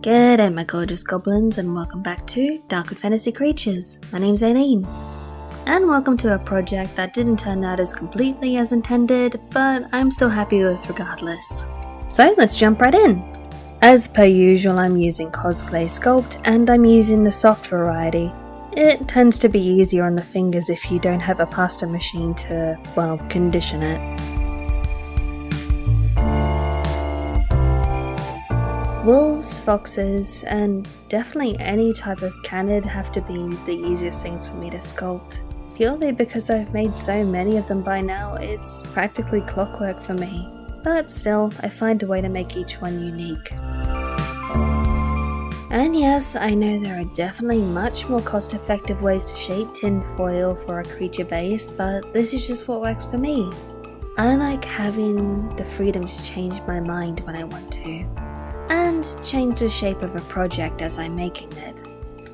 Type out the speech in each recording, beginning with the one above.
G'day my gorgeous goblins and welcome back to Dark Fantasy Creatures. My name's Aileen. And welcome to a project that didn't turn out as completely as intended, but I'm still happy with regardless. So let's jump right in. As per usual, I'm using Cosclay Sculpt and I'm using the soft variety. It tends to be easier on the fingers if you don't have a pasta machine to, well, condition it. Wolves, foxes, and definitely any type of canid have to be the easiest thing for me to sculpt. Purely because I've made so many of them by now, it's practically clockwork for me. But still, I find a way to make each one unique. And yes, I know there are definitely much more cost-effective ways to shape tin foil for a creature base, but this is just what works for me. I like having the freedom to change my mind when I want to. And change the shape of a project as I'm making it.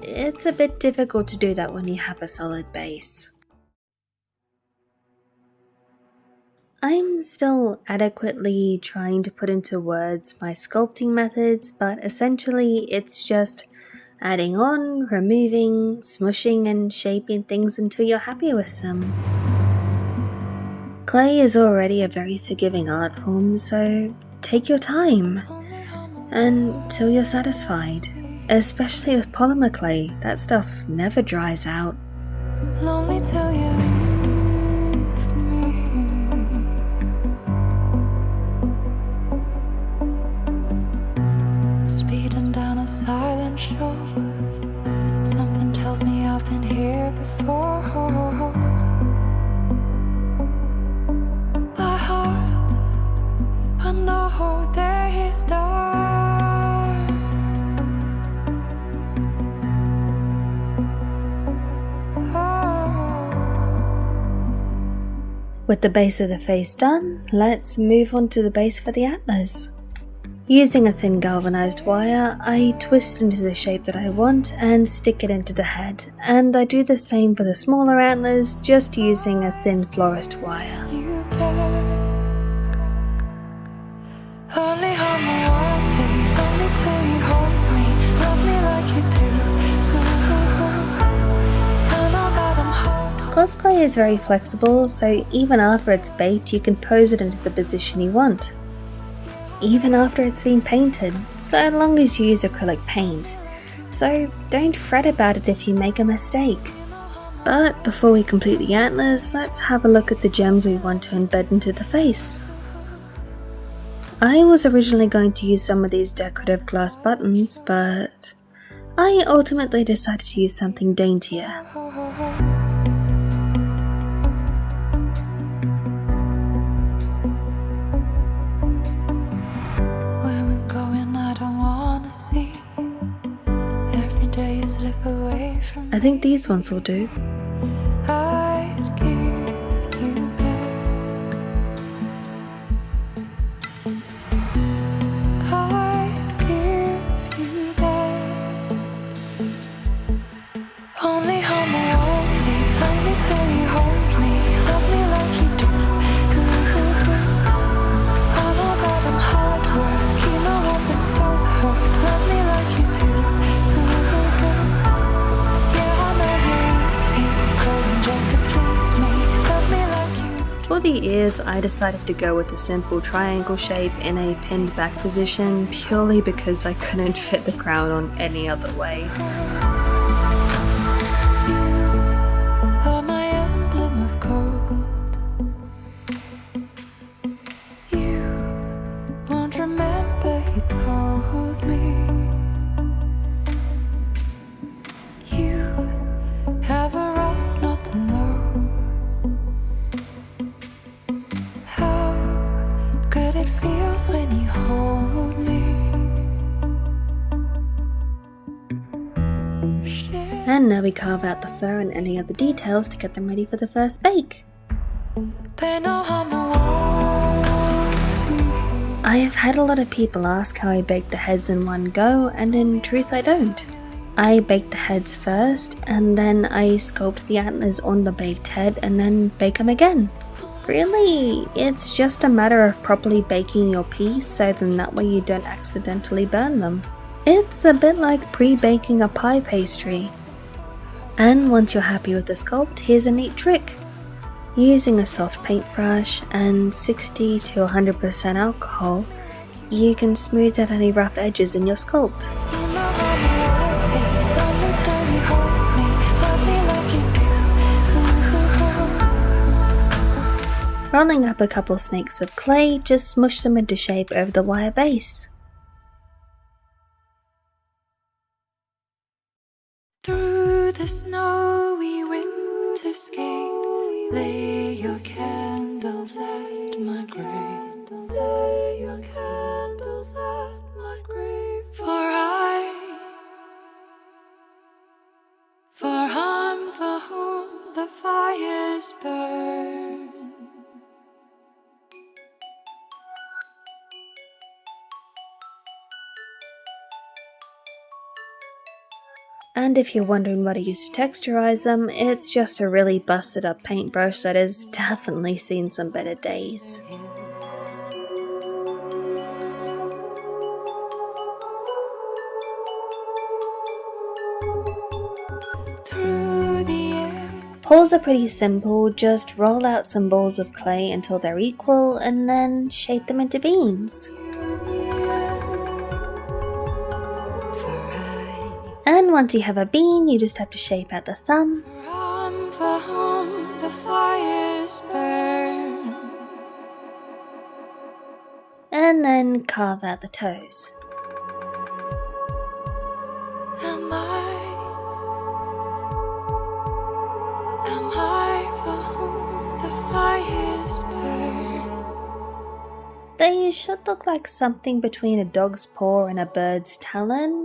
It's a bit difficult to do that when you have a solid base. I'm still adequately trying to put into words my sculpting methods, but essentially it's just adding on, removing, smushing and shaping things until you're happy with them. Clay is already a very forgiving art form, so take your time. Until you're satisfied. Especially with polymer clay, that stuff never dries out. Lonely till you leave me. Speeding down a silent shore. Something tells me I've been here before. By heart, I know there is dark. With the base of the face done, let's move on to the base for the antlers. Using a thin galvanized wire, I twist it into the shape that I want and stick it into the head, and I do the same for the smaller antlers, just using a thin florist wire. Only hold me only till you hold me, love me like you do. I know that I'm hard. Cosclay is very flexible, so even after it's baked, you can pose it into the position you want. Even after it's been painted, so long as you use acrylic paint. So don't fret about it if you make a mistake. But before we complete the antlers, let's have a look at the gems we want to embed into the face. I was originally going to use some of these decorative glass buttons, but I ultimately decided to use something daintier. Where we're going, I don't wanna see. Every day you slip away from me. I think these ones will do. I'd give you back. I'd give you that. Only hold me only till you hold me, love me like you do. I know that I'm hard work, you know I've been so hurt, love me like you do. Yeah, I know you're easy going just to please me, love me like you do. For the ears, I decided to go with a simple triangle shape in a pinned back position purely because I couldn't fit the crown on any other way. You are my emblem of gold. You won't remember you told me. You have a right not to know how good it feels when you hold me. And now we carve out the fur and any other details to get them ready for the first bake. They know I'm the one. I have had a lot of people ask how I bake the heads in one go, and in truth I don't. I bake the heads first, and then I sculpt the antlers on the baked head and then bake them again. Really, it's just a matter of properly baking your piece so then that way you don't accidentally burn them. It's a bit like pre-baking a pie pastry. And once you're happy with the sculpt, here's a neat trick. Using a soft paintbrush and 60 to 100% alcohol, you can smooth out any rough edges in your sculpt. Rolling up a couple snakes of clay, just smush them into shape over the wire base. Through the snowy winterscape, lay your candles at my grave. Lay your candles at my grave. For I'm for whom the fires burn. And if you're wondering what I use to texturize them, it's just a really busted up paintbrush that has definitely seen some better days. Paws are pretty simple, just roll out some balls of clay until they're equal and then shape them into beans. And once you have a bean, you just have to shape out the thumb. For whom the fires burn. And then carve out the toes. Am I for whom the fires burn? They should look like something between a dog's paw and a bird's talon.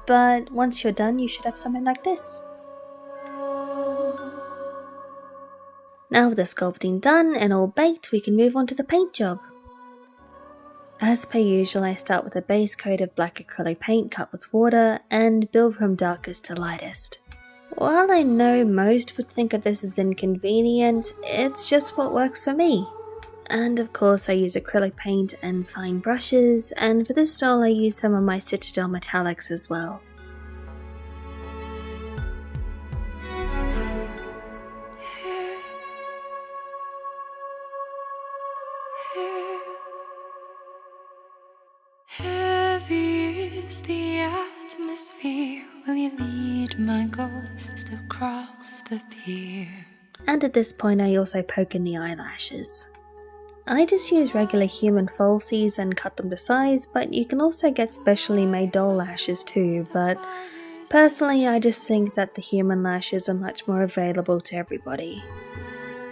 But once you're done, you should have something like this. Now with the sculpting done and all baked, we can move on to the paint job. As per usual, I start with a base coat of black acrylic paint cut with water and build from darkest to lightest. While I know most would think of this as inconvenient, it's just what works for me. And of course I use acrylic paint and fine brushes, and for this style I use some of my Citadel metallics as well. Heavy is the atmosphere. Will you lead my ghost across the pier? And at this point I also poke in the eyelashes. I just use regular human falsies and cut them to size, but you can also get specially made doll lashes too, but personally I just think that the human lashes are much more available to everybody.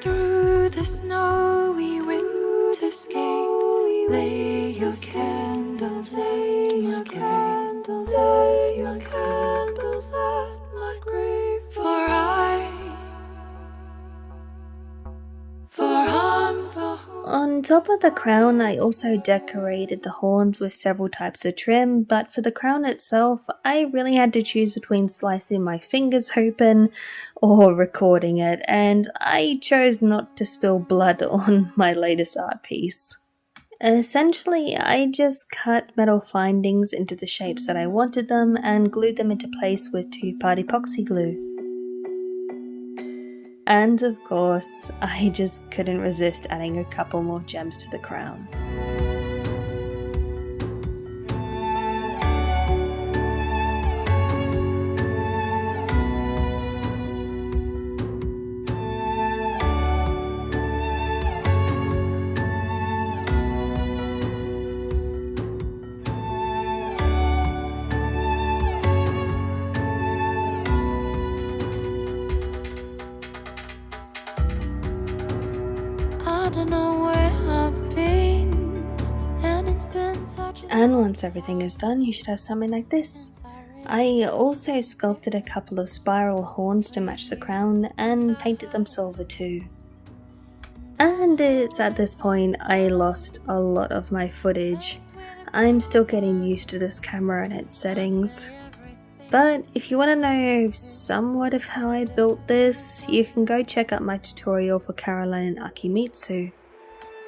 Through the snowy winterscape, lay your candles at my grave. Lay your candles at my grave. For I'm for whom. On top of the crown, I also decorated the horns with several types of trim, but for the crown itself, I really had to choose between slicing my fingers open or recording it, and I chose not to spill blood on my latest art piece. Essentially, I just cut metal findings into the shapes that I wanted them and glued them into place with 2-part epoxy glue. And of course, I just couldn't resist adding a couple more gems to the crown. I don't know where I've been, and it's been such a And once everything is done, you should have something like this. I also sculpted a couple of spiral horns to match the crown and painted them silver too. And it's at this point I lost a lot of my footage. I'm still getting used to this camera and its settings. But if you want to know somewhat of how I built this, you can go check out my tutorial for Caroline and Akimitsu.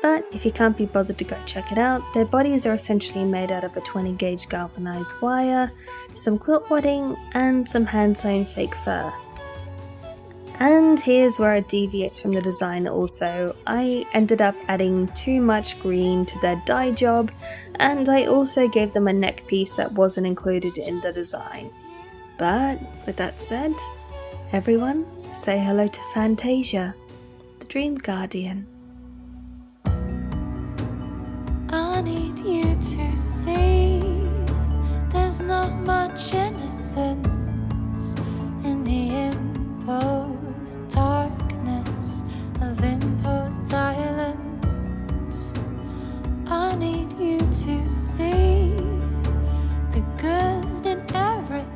But if you can't be bothered to go check it out, their bodies are essentially made out of a 20 gauge galvanized wire, some quilt wadding, and some hand sewn fake fur. And here's where it deviates from the design also. I ended up adding too much green to their dye job, and I also gave them a neck piece that wasn't included in the design. But with that said, everyone say hello to Fantasia, the Dream Guardian. I need you to see there's not much innocence in the imposed darkness of imposed silence. I need you to see the good in everything.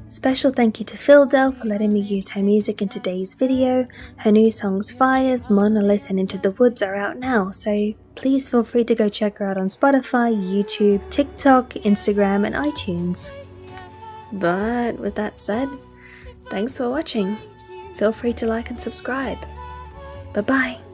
Special thank you to Phildel for letting me use her music in today's video. Her new songs Fires, Monolith and Into the Woods are out now, so please feel free to go check her out on Spotify, YouTube, TikTok, Instagram and iTunes. But with that said, thanks for watching. Feel free to like and subscribe. Bye bye.